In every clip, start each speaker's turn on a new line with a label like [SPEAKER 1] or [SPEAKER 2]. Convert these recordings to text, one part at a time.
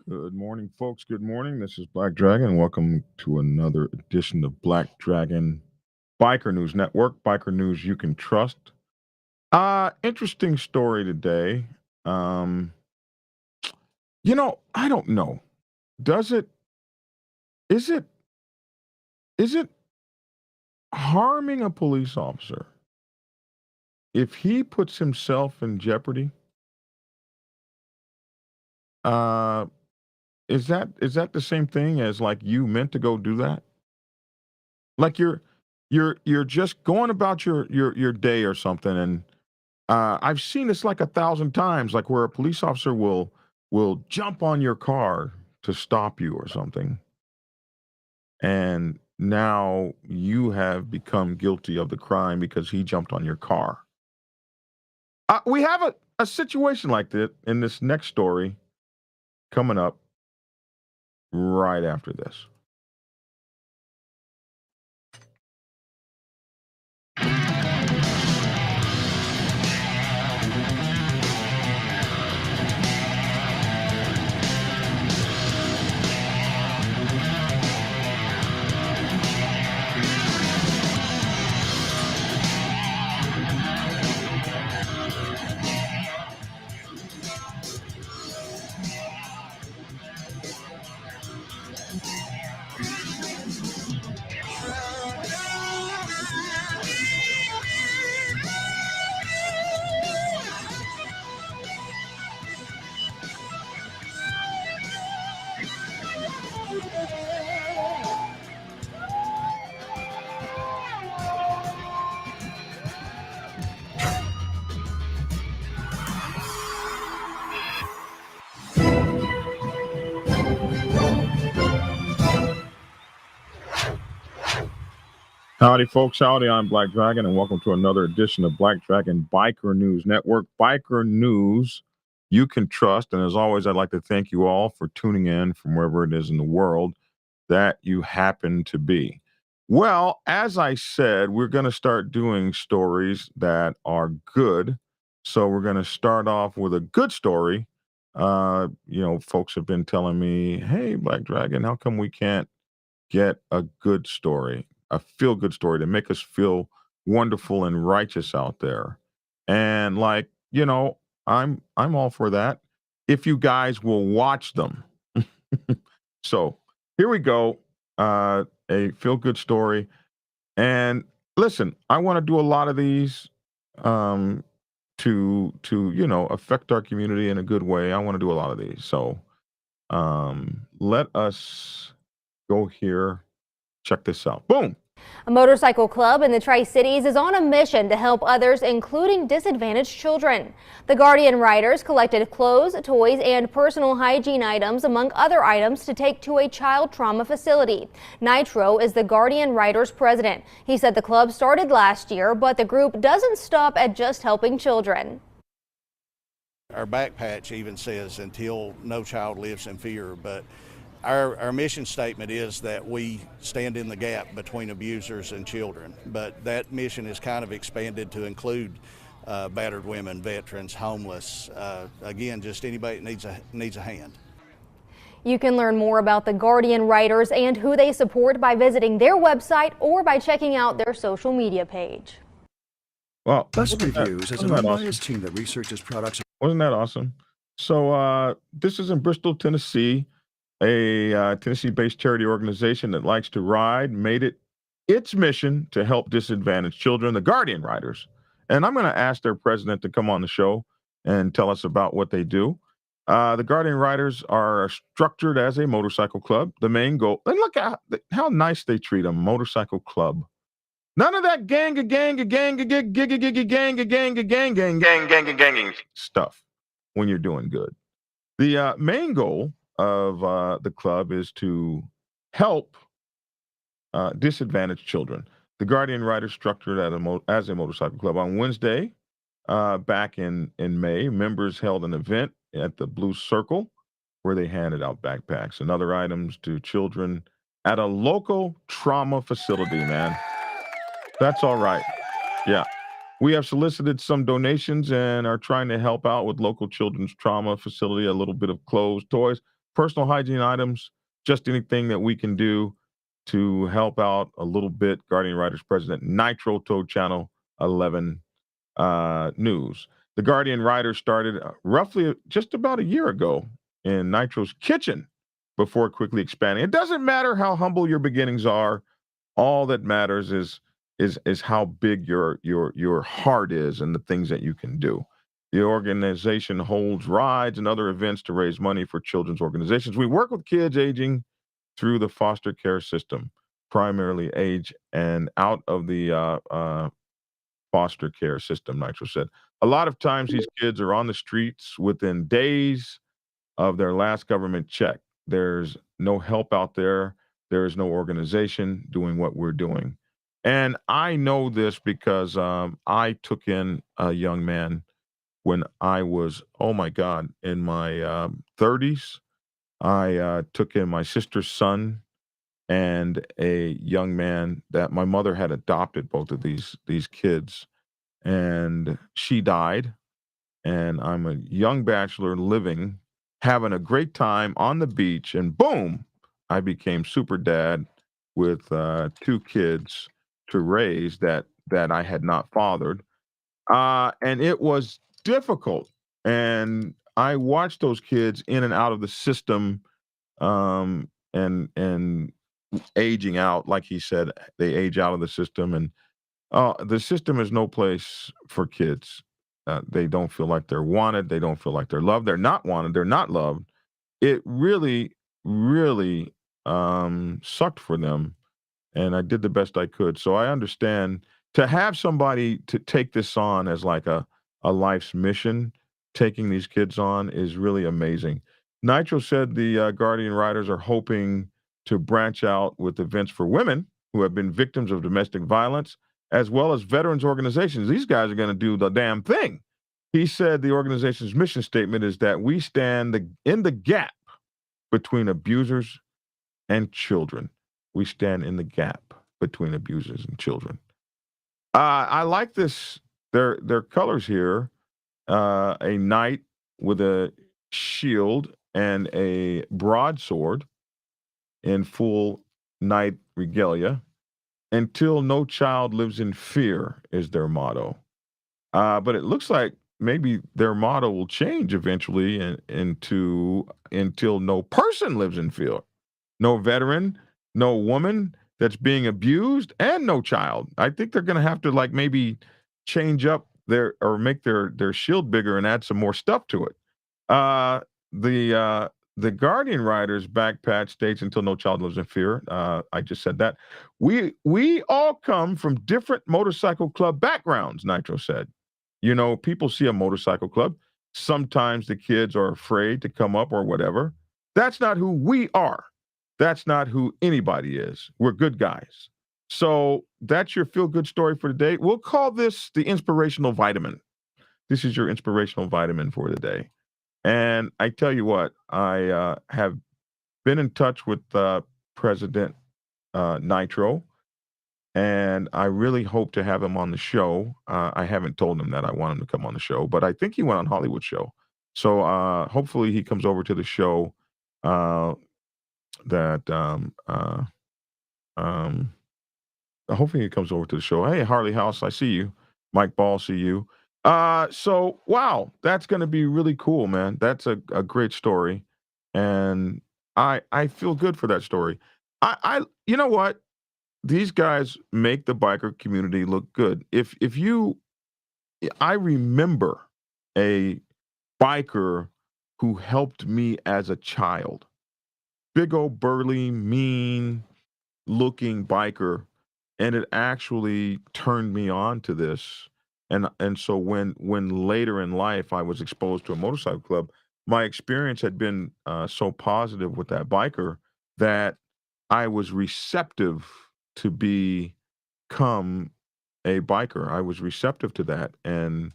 [SPEAKER 1] Good morning, folks. Good morning. This is Black Dragon. Welcome to another edition of Black Dragon Biker News Network, Biker News you can trust. Interesting story today. Um, I don't know. Does it is it is it harming a police officer if he puts himself in jeopardy? Uh, is that the same thing as like you meant to go do that? Like you're just going about your day or something, and I've seen this like 1,000 times, like where a police officer will jump on your car to stop you or something, and now you have become guilty of the crime because he jumped on your car. We have a situation like that in this next story coming up right after this. Howdy, folks. Howdy. I'm Black Dragon, and welcome to another edition of Black Dragon Biker News Network. Biker News you can trust. And as always, I'd like to thank you all for tuning in from wherever it is in the world that you happen to be. Well, as I said, we're going to start doing stories that are good. So we're going to start off with a good story. Folks have been telling me, hey, Black Dragon, how come we can't get a good story, a feel good story to make us feel wonderful and righteous out there? And I'm all for that if you guys will watch them. So here we go. A feel good story. And listen, I want to do a lot of these um to affect our community in a good way. I want to do a lot of these. So let us go here. Check this out. Boom.
[SPEAKER 2] A motorcycle club in the Tri-Cities is on a mission to help others, including disadvantaged children. The Guardian Riders collected clothes, toys, and personal hygiene items, among other items, to take to a child trauma facility. Nitro is the Guardian Riders president. He said the club started last year, but the group doesn't stop at just helping children.
[SPEAKER 3] Our back patch even says, until no child lives in fear, but our mission statement is that we stand in the gap between abusers and children, but that mission is kind of expanded to include battered women, veterans, homeless, again, just anybody that needs a hand.
[SPEAKER 2] You can learn more about the Guardian Riders and who they support by visiting their website or by checking out their social media page.
[SPEAKER 1] Well,
[SPEAKER 4] Best Reviews is an
[SPEAKER 1] wasn't that
[SPEAKER 4] unbiased
[SPEAKER 1] awesome?
[SPEAKER 4] team that researches products.
[SPEAKER 1] Wasn't that awesome? So this is in Bristol, Tennessee. A Tennessee-based charity organization that likes to ride made it its mission to help disadvantaged children, the Guardian Riders. And I'm going to ask their president to come on the show and tell us about what they do. The Guardian Riders are structured as a motorcycle club. The main goal, and look at how nice they treat them, motorcycle club. None of that gang stuff when you're doing good. The main goal of the club is to help disadvantaged children. The Guardian Riders structured as a motorcycle club. On Wednesday, back in May, members held an event at the Blue Circle where they handed out backpacks and other items to children at a local trauma facility, man. That's all right. Yeah. We have solicited some donations and are trying to help out with local children's trauma facility, a little bit of clothes, toys. personal hygiene items, just anything that we can do to help out a little bit. Guardian Writers President Nitro told Channel 11 News. The Guardian Writers started roughly just about a year ago in Nitro's kitchen before quickly expanding. It doesn't matter how humble your beginnings are. All that matters is how big your heart is and the things that you can do. The organization holds rides and other events to raise money for children's organizations. We work with kids aging through the foster care system, primarily age and out of the foster care system, Nitro said. A lot of times these kids are on the streets within days of their last government check. There's no help out there. There is no organization doing what we're doing. And I know this because I took in a young man when I was, oh my God, in my 30s. I took in my sister's son and a young man that my mother had adopted both of these kids, and she died, and I'm a young bachelor living, having a great time on the beach, and boom, I became super dad with two kids to raise that I had not fathered, and it was difficult. And I watched those kids in and out of the system, and aging out, like he said, they age out of the system, and the system is no place for kids. They don't feel like they're wanted. They don't feel like they're loved. They're not wanted. They're not loved. It really, really sucked for them, and I did the best I could. So I understand to have somebody to take this on as like a life's mission. Taking these kids on is really amazing. Nitro said the Guardian Riders are hoping to branch out with events for women who have been victims of domestic violence, as well as veterans organizations. These guys are going to do the damn thing. He said the organization's mission statement is that we stand in the gap between abusers and children. We stand in the gap between abusers and children. I like this. Their colors here: a knight with a shield and a broadsword in full knight regalia. Until no child lives in fear is their motto. But it looks like maybe their motto will change eventually into until no person lives in fear. No veteran, no woman that's being abused, and no child. I think they're going to have to like maybe change up their or make their shield bigger and add some more stuff to it. Uh, the Guardian Riders back patch states until no child lives in fear. I just said that. We all come from different motorcycle club backgrounds, Nitro said. You know, people see a motorcycle club. Sometimes the kids are afraid to come up or whatever. That's not who we are. That's not who anybody is. We're good guys. So that's your feel good story for today. We'll call this the inspirational vitamin. This is your inspirational vitamin for the day. And I tell you what, I have been in touch with President Nitro, and I really hope to have him on the show. I haven't told him that I want him to come on the show, but I think he went on Hollywood show. So hopefully he comes over to the show. That Hopefully he comes over to the show. Hey, Harley House, I see you. Mike Ball, see you. So wow, that's gonna be really cool, man. That's a great story. And I feel good for that story. I you know what? These guys make the biker community look good. If you I remember a biker who helped me as a child. Big old burly, mean looking biker, and it actually turned me on to this. And so when later in life I was exposed to a motorcycle club, my experience had been so positive with that biker that I was receptive to become a biker. I was receptive to that, and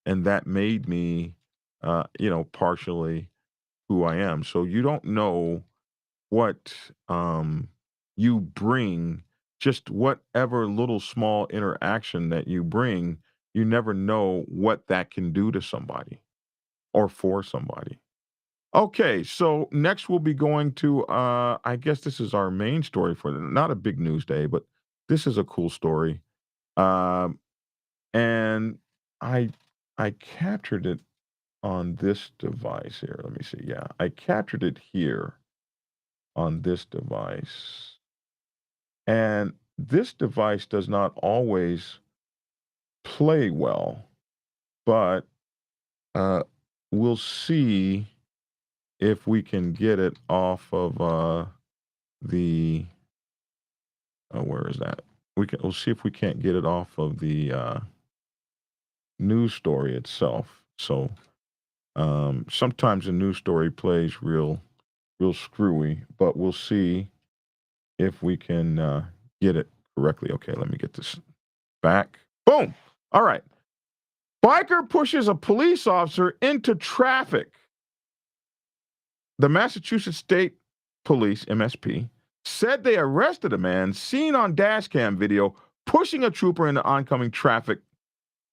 [SPEAKER 1] that made me, partially who I am. So you don't know what you bring, just whatever little small interaction that you bring, you never know what that can do to somebody or for somebody. Okay, so next we'll be going to I guess this is our main story for the not a big news day, but this is a cool story. Um, and I I captured it on this device here. Let me see. Yeah, I captured it here on this device. And this device does not always play well, but uh we'll see if we can get it off of the where is that? We'll see if we can't get it off of the news story itself. So sometimes a news story plays real screwy, but we'll see if we can get it correctly. Okay, let me get this back. Boom. All right. Biker pushes a police officer into traffic. The Massachusetts State Police, MSP, said they arrested a man seen on dashcam video pushing a trooper into oncoming traffic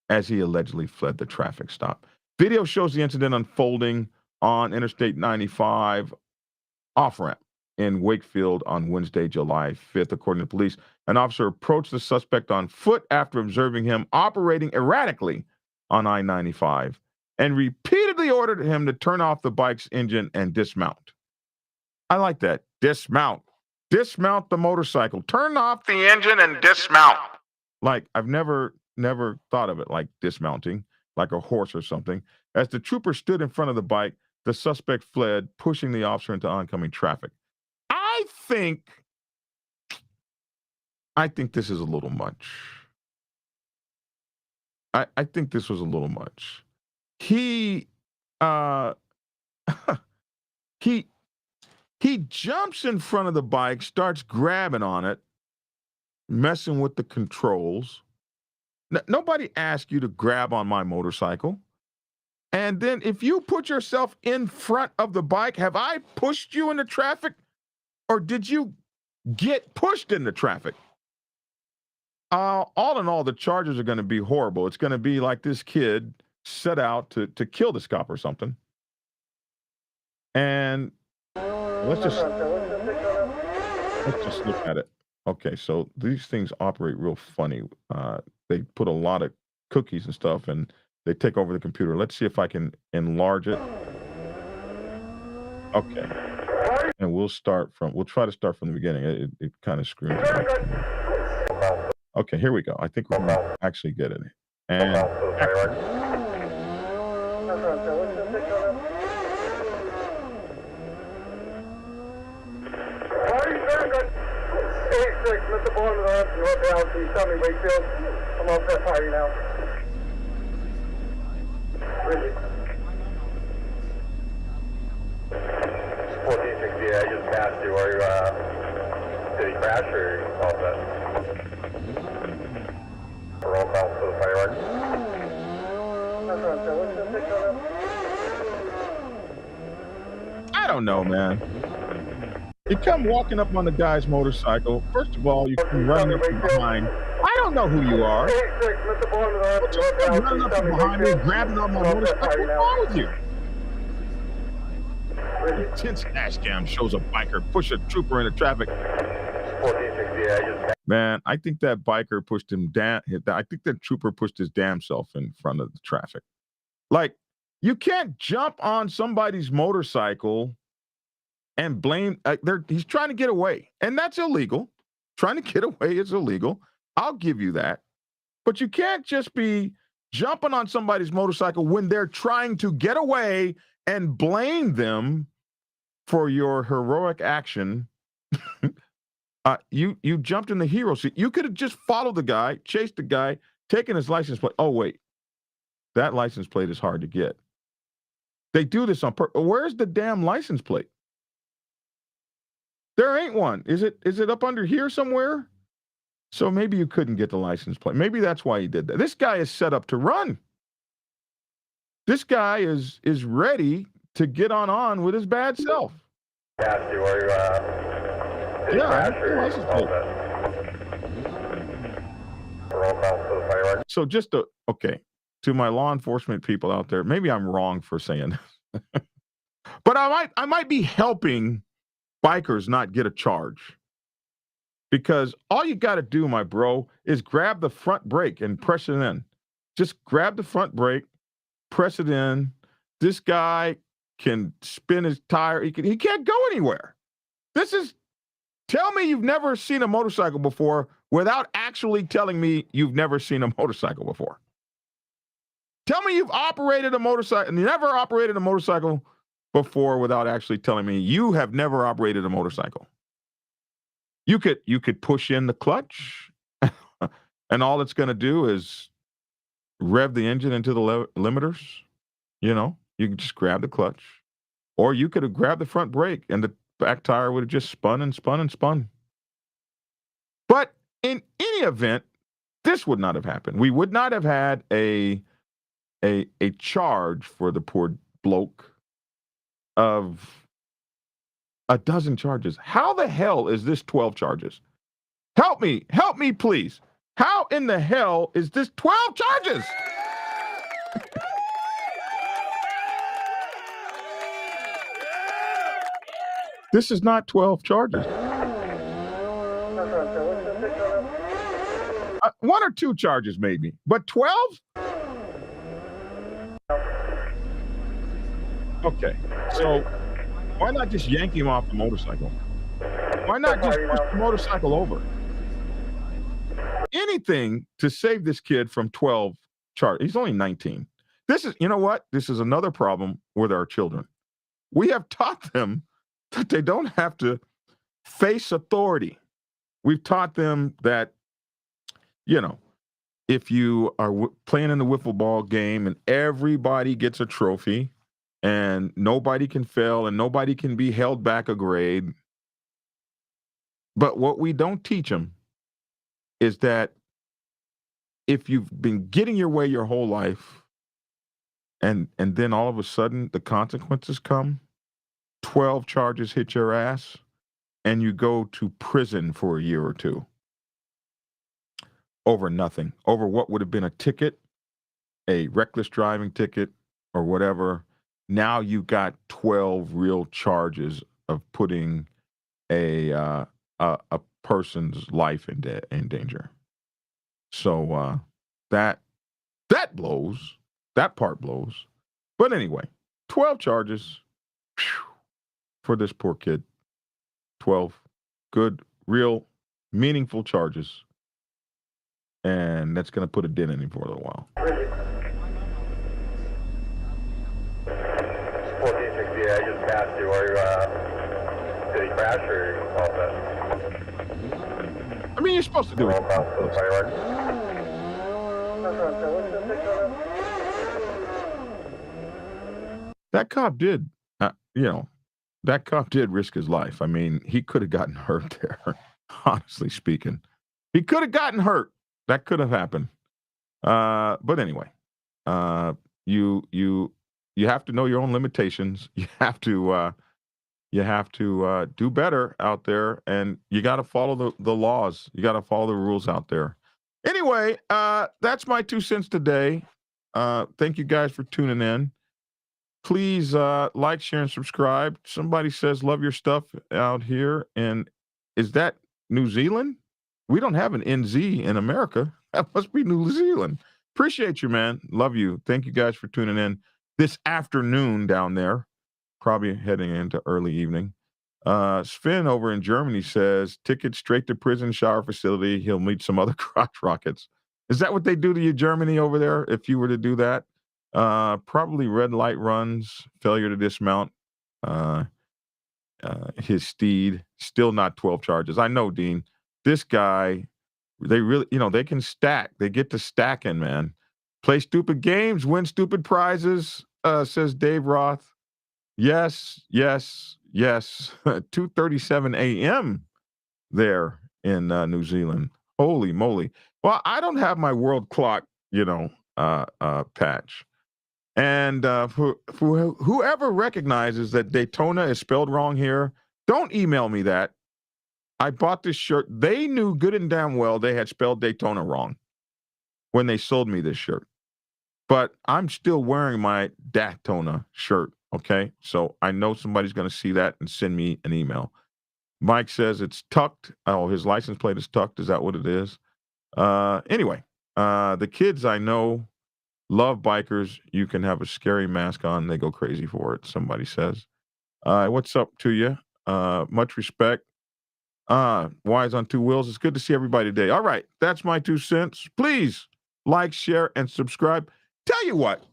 [SPEAKER 1] as he allegedly fled the traffic stop. Video shows the incident unfolding on Interstate 95 off ramp in Wakefield on Wednesday, July 5th. According to police, an officer approached the suspect on foot after observing him operating erratically on I 95 and repeatedly ordered him to turn off the bike's engine and dismount. I like that. Dismount. Dismount the motorcycle. Turn off the engine and dismount. Like, I've never thought of it like dismounting, like a horse or something. As the trooper stood in front of the bike, the suspect fled, pushing the officer into oncoming traffic. I think this is a little much. I think this was a little much. He he jumps in front of the bike, starts grabbing on it, messing with the controls. Nobody asked you to grab on my motorcycle. And then if you put yourself in front of the bike, have I pushed you into traffic or did you get pushed into traffic? All in all, the charges are going to be horrible. It's going to be like this kid set out to kill this cop or something. And let's just look at it. Okay, so these things operate real funny. They put a lot of cookies and stuff, and they take over the computer. Let's see if I can enlarge it. Okay, and we'll try to start from the beginning. It kind of screws it up. Okay, here we go. I think we're going to actually get it. And
[SPEAKER 5] Mr. Bond, North Allen, tell me Wakefield. I'm off that party now. Really? 1460, I just passed you. Are you, did he crash or all that? Roll call for the fireworks.
[SPEAKER 1] I don't know, man. You come walking up on the guy's motorcycle. First of all, you come running up from behind. I don't know who you are. But just come running up from behind me, grabbing on my motorcycle. What's wrong with you? Intense dashcam shows a biker push a trooper into traffic. Man, I think that biker pushed him down. I think that trooper pushed his damn self in front of the traffic. Like, you can't jump on somebody's motorcycle and blame. He's trying to get away, and that's illegal. Trying to get away is illegal. I'll give you that. But you can't just be jumping on somebody's motorcycle when they're trying to get away and blame them for your heroic action. You jumped in the hero seat. You could have just followed the guy, chased the guy, taken his license plate. Oh, wait. That license plate is hard to get. They do this on purpose. Where's the damn license plate? There ain't one. Is it up under here somewhere? So maybe you couldn't get the license plate. Maybe that's why he did that. This guy is set up to run. This guy is ready to get on with his bad self. Yeah, license plate. So okay, to my law enforcement people out there, maybe I'm wrong for saying this. But I might be helping bikers not get a charge. Because all you got to do, my bro, is grab the front brake and press it in. Just grab the front brake, press it in. This guy can spin his tire. He can't go anywhere. Tell me you've never seen a motorcycle before without actually telling me you've never seen a motorcycle before. Tell me you've operated a motorcycle and never operated a motorcycle before without actually telling me you have never operated a motorcycle. You could push in the clutch, and all it's going to do is rev the engine into the limiters. You can just grab the clutch, or you could have grabbed the front brake, and the back tire would have just spun and spun and spun. But in any event, this would not have happened. We would not have had a charge for the poor bloke of a dozen charges. How the hell is this 12 charges? Help me, please. How in the hell is this 12 charges? This is not 12 charges. One or two charges maybe, but 12? Okay, so why not just yank him off the motorcycle? Why not just push the motorcycle over? Anything to save this kid from 12 charges. He's only 19. You know what? This is another problem with our children. We have taught them that they don't have to face authority. We've taught them that, if you are playing in the wiffle ball game and everybody gets a trophy and nobody can fail and nobody can be held back a grade. But what we don't teach them is that if you've been getting your way your whole life and then all of a sudden the consequences come, 12 charges hit your ass, and you go to prison for a year or two over nothing, over what would have been a ticket, a reckless driving ticket or whatever. Now you got 12 real charges of putting a person's life in danger. So that blows. That part blows. But anyway, 12 charges for this poor kid. 12 good, real, meaningful charges. And that's going to put a dent in him for a little while.
[SPEAKER 5] 1460, I just passed you. Did he crash or all that?
[SPEAKER 1] I mean, you're supposed to do it. That cop did, that cop did risk his life. I mean, he could have gotten hurt there, honestly speaking. He could have gotten hurt. That could have happened. But anyway, you have to know your own limitations. You have to do better out there, and you got to follow the laws. You got to follow the rules out there. Anyway, that's my 2 cents today. Thank you guys for tuning in. Please like, share, and subscribe. Somebody says, love your stuff out here. And is that New Zealand? We don't have an NZ in America. That must be New Zealand. Appreciate you, man. Love you. Thank you guys for tuning in this afternoon down there. Probably heading into early evening. Sven over in Germany says, ticket straight to prison shower facility. He'll meet some other crotch rockets. Is that what they do to you, Germany, over there, if you were to do that? Probably red light runs, failure to dismount his steed. Still not 12 charges. I know, Dean. This guy, they really, they can stack. They get to stacking, man. Play stupid games, win stupid prizes, says Dave Roth. Yes. 2:37 a.m. there in New Zealand. Holy moly. Well, I don't have my world clock, patch. And for whoever recognizes that Daytona is spelled wrong here, don't email me that. I bought this shirt. They knew good and damn well they had spelled Daytona wrong when they sold me this shirt. But I'm still wearing my Daytona shirt Okay, so I know somebody's going to see that and send me an email. Mike says it's tucked. Oh, his license plate is tucked. Is that what it is? Anyway, the kids I know love bikers. You can have a scary mask on. They go crazy for it. Somebody says. What's up to you? Much respect. Wise on two wheels. It's good to see everybody today. All right, that's my 2 cents. Please like, share, and subscribe. Tell you what,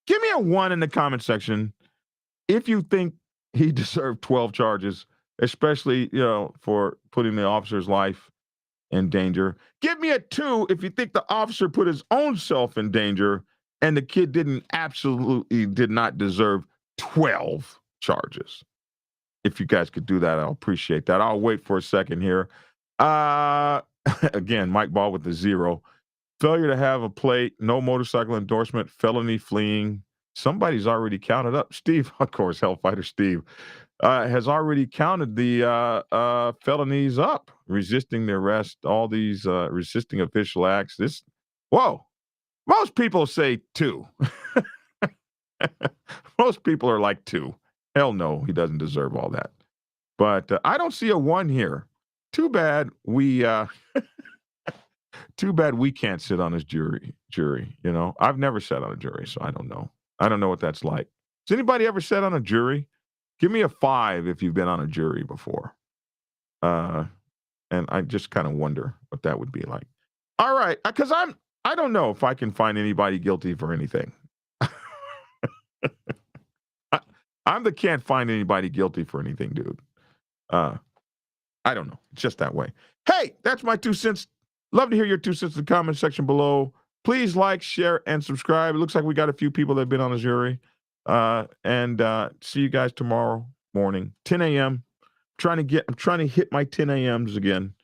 [SPEAKER 1] give me a 1 in the comment section if you think he deserved 12 charges, especially for putting the officer's life in danger. Give me a 2 if you think the officer put his own self in danger and the kid did not deserve 12 charges. If you guys could do that, I'll appreciate that. I'll wait for a second here. Again, Mike Ball with the 0. Failure to have a plate, no motorcycle endorsement, felony fleeing. Somebody's already counted up. Steve, of course, Hellfighter Steve, has already counted the felonies up. Resisting the arrest, all these resisting official acts. Whoa. Most people say 2. Most people are like 2. Hell no, he doesn't deserve all that. But I don't see a 1 here. Too bad we can't sit on his jury. I've never sat on a jury, so I don't know. I don't know what that's like. Has anybody ever sat on a jury? Give me a 5 if you've been on a jury before. And I just kind of wonder what that would be like. All right, because I don't know if I can find anybody guilty for anything. I'm the can't find anybody guilty for anything, dude. I don't know. It's just that way. Hey, that's my 2 cents. Love to hear your 2 cents in the comment section below. Please like, share, and subscribe. It looks like we got a few people that have been on the jury. And see you guys tomorrow morning, 10 a.m. I'm trying to hit my 10 a.m.s again.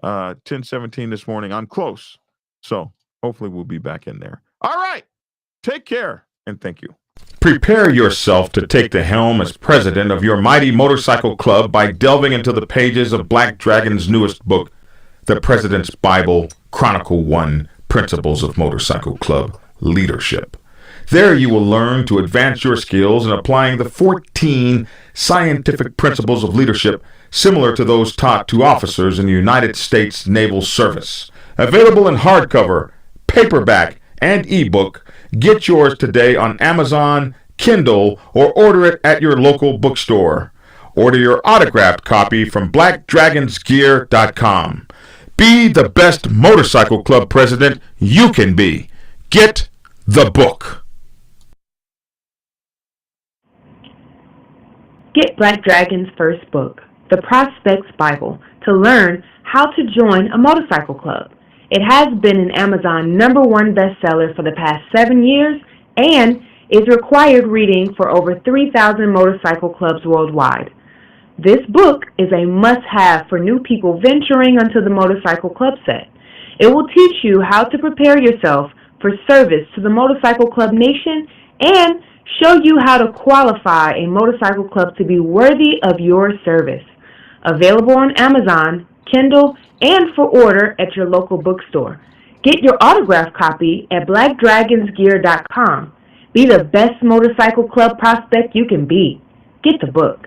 [SPEAKER 1] 10:17 this morning. I'm close. So hopefully we'll be back in there. All right. Take care and thank you. Prepare yourself to take the helm as president of your mighty motorcycle club by delving into the pages of Black Dragon's newest book, The President's Bible, Chronicle 1, Principles of Motorcycle Club Leadership. There you will learn to advance your skills in applying the 14 scientific principles of leadership similar to those taught to officers in the United States Naval Service. Available in hardcover, paperback, and ebook. Get yours today on Amazon, Kindle, or order it at your local bookstore. Order your autographed copy from blackdragonsgear.com. Be the best motorcycle club president you can be. Get the book.
[SPEAKER 6] Get Black Dragon's first book, The Prospect's Bible, to learn how to join a motorcycle club. It has been an Amazon #1 bestseller for the past 7 years and is required reading for over 3,000 motorcycle clubs worldwide. This book is a must-have for new people venturing onto the motorcycle club set. It will teach you how to prepare yourself for service to the motorcycle club nation and show you how to qualify a motorcycle club to be worthy of your service. Available on Amazon, Kindle, and for order at your local bookstore. Get your autographed copy at blackdragonsgear.com. Be the best motorcycle club prospect you can be. Get the book.